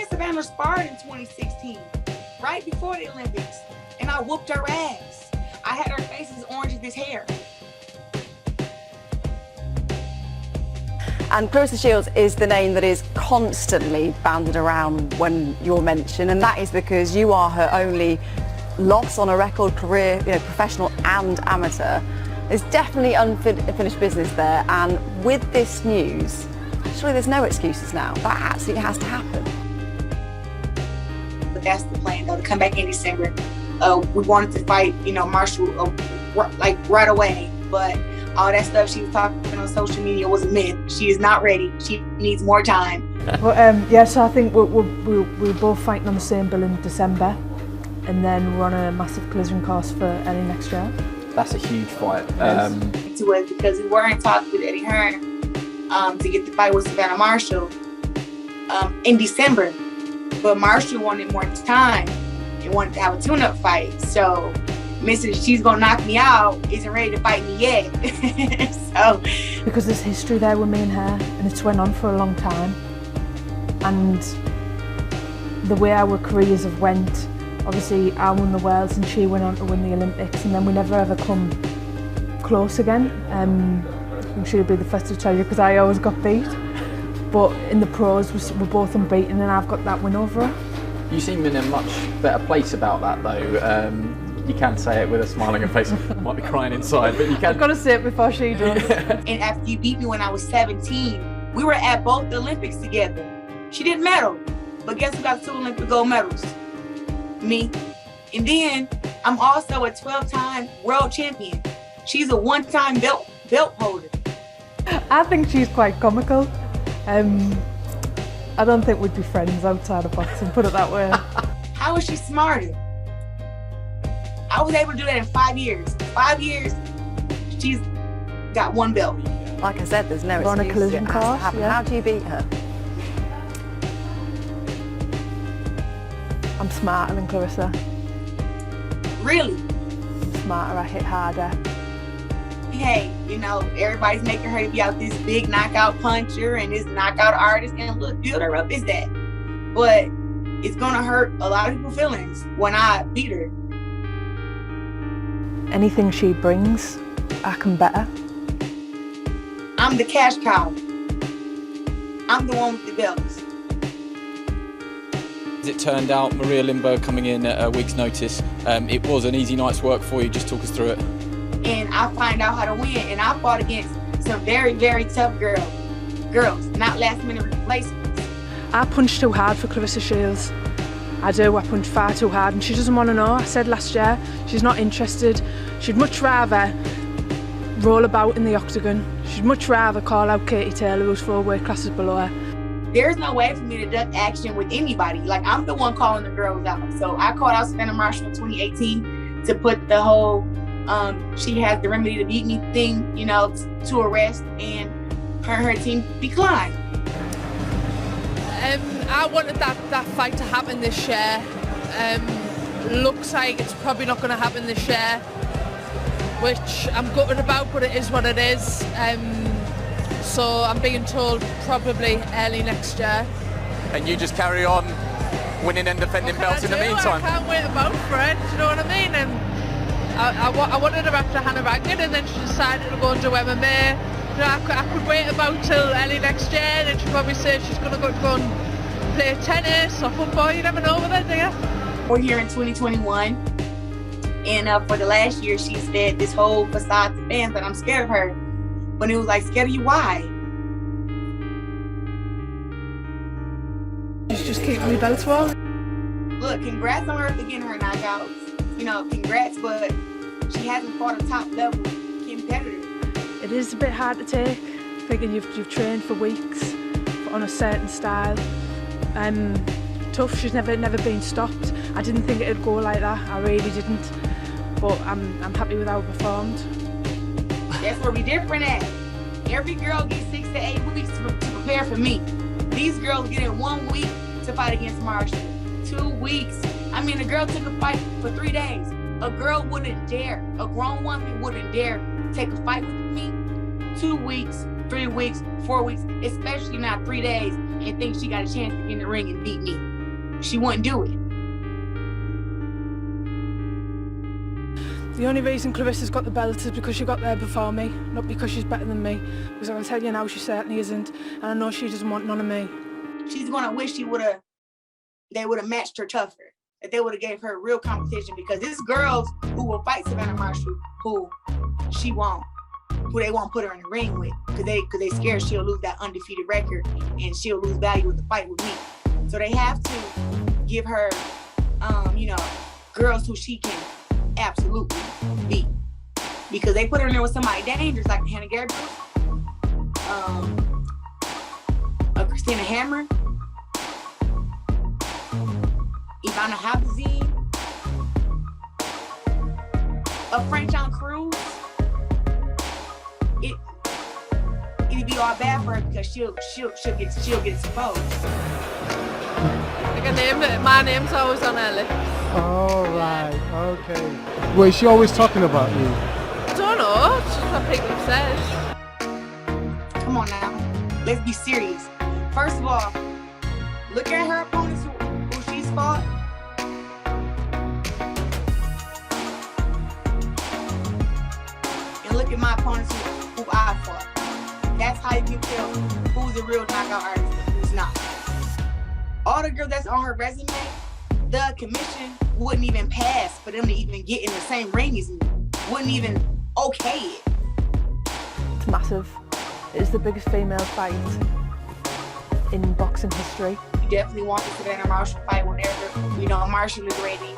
and Savannah sparred in 2016, right before the Olympics, and I whooped her ass. I had her face as orange as this hair. And Claressa Shields is the name that is constantly banded around when you're mentioned, and that is because you are her only loss on a record career, professional and amateur. There's definitely unfinished business there, and with this news, surely there's no excuses now. That absolutely has to happen. But that's the plan, though, to come back in December. We wanted to fight, Marshall, right away, but all that stuff she was talking on social media was a myth. She is not ready. She needs more time. Well, so I think we're both fighting on the same bill in December, and then we're on a massive collision course for early next year. That's a huge fight. To it because we were in talks with Eddie Hearn to get the fight with Savannah Marshall in December, but Marshall wanted more time and wanted to have a tune-up fight. So Mrs. She's gonna knock me out isn't ready to fight me yet. So because there's history there with me and her, and it's went on for a long time, and the way our careers have went, obviously I won the Worlds and she went on to win the Olympics, and then we never ever come close again. I'm sure you'll be the first to tell you, because I always got beat, but in the pros we're both unbeaten, and I've got that win over her. You seem in a much better place about that, though. You can say it with a smile on your face. You might be crying inside, but you can. I've got to say it before she does. And after you beat me when I was 17, we were at both the Olympics together. She didn't medal, but guess who got 2 Olympic gold medals? Me. And then I'm also a 12-time world champion. She's a 1-time belt holder. I think she's quite comical. I don't think we'd be friends outside of boxing, put it that way. How is she smarter? I was able to do that in 5 years. 5 years, she's got 1 belt. Like I said, there's no We're on a excuse. collision It has to course, happen. yeah. How do you beat her? I'm smarter than Claressa. Really? Smarter, I hit harder. Hey, everybody's making her to be out this big knockout puncher and this knockout artist, and look, build her up is that. But it's gonna hurt a lot of people's feelings when I beat her. Anything she brings, I can better. I'm the cash cow. I'm the one with the belts. As it turned out, Maria Lindbergh coming in at a week's notice, it was an easy night's work for you. Just talk us through it. And I find out how to win, and I fought against some very, very tough girls, not last-minute replacements. I punch too hard for Claressa Shields. I do, I punch far too hard, and she doesn't want to know. I said last year, she's not interested. She'd much rather roll about in the octagon. She'd much rather call out Katie Taylor, who's 4 weight classes below her. There's no way for me to duck action with anybody. Like, I'm the one calling the girls out. So I called out Savannah Marshall in 2018 to put the whole she has the remedy to beat me thing, to arrest, and her team declined. I wanted that fight to happen this year. Looks like it's probably not going to happen this year, which I'm gutted about, but it is what it is. So I'm being told probably early next year. And you just carry on winning and defending belts in the meantime. I can't wait about for it, do you know what I mean? I wanted her after Hannah Rankin, and then she decided to go and do MMA. I could wait about till early next year, and then she'd probably say she's going to go and play tennis or football. You never know with her, do you? We're here in 2021, and for the last year, she said this whole facade to fans that I'm scared of her. But it was like, scared of you, why? She's just keeping me belts warm. Look, congrats on her for getting her knockouts. Congrats, but she hasn't fought a top-level competitor. It is a bit hard to take, thinking you've trained for weeks on a certain style. Tough, she's never been stopped. I didn't think it'd go like that, I really didn't. But I'm happy with how it performed. That's where we different at. Every girl gets 6 to 8 weeks to prepare for me. These girls get in 1 week to fight against Marshall. 2 weeks. I mean, a girl took a fight for 3 days. A girl wouldn't dare, a grown woman wouldn't dare take a fight with me 2 weeks, 3 weeks, 4 weeks, especially not 3 days, and think she got a chance to get in the ring and beat me. she wouldn't do it. The only reason Claressa's got the belt is because she got there before me, not because she's better than me. Because I can tell you now, she certainly isn't, and I know she doesn't want none of me. She's gonna wish they would have matched her tougher, that they would have gave her real competition, because there's girls who will fight Savannah Marshall who she won't, who they won't put her in the ring with, because they scared she'll lose that undefeated record and she'll lose value with the fight with me. So they have to give her, girls who she can absolutely beat, because they put her in there with somebody dangerous like Hannah Gabriel, Christina Hammer, Ivana Habazine, a French on Cruz. It'd be all bad for her because she'll get exposed. Like my name's always on her list. All right, okay. Well, is she always talking about you? I don't know, it's just what people say. Come on now, let's be serious. First of all, look at her opponents who she's fought. And look at my opponents who I fought. That's how you can tell who's a real knockout artist and who's not. All the girls that's on her resume, the commission wouldn't even pass for them to even get in the same ring as me. Wouldn't even okay it. It's massive. It's the biggest female fight in boxing history. We definitely want the Savannah Marshall fight whenever, Marshall is ready.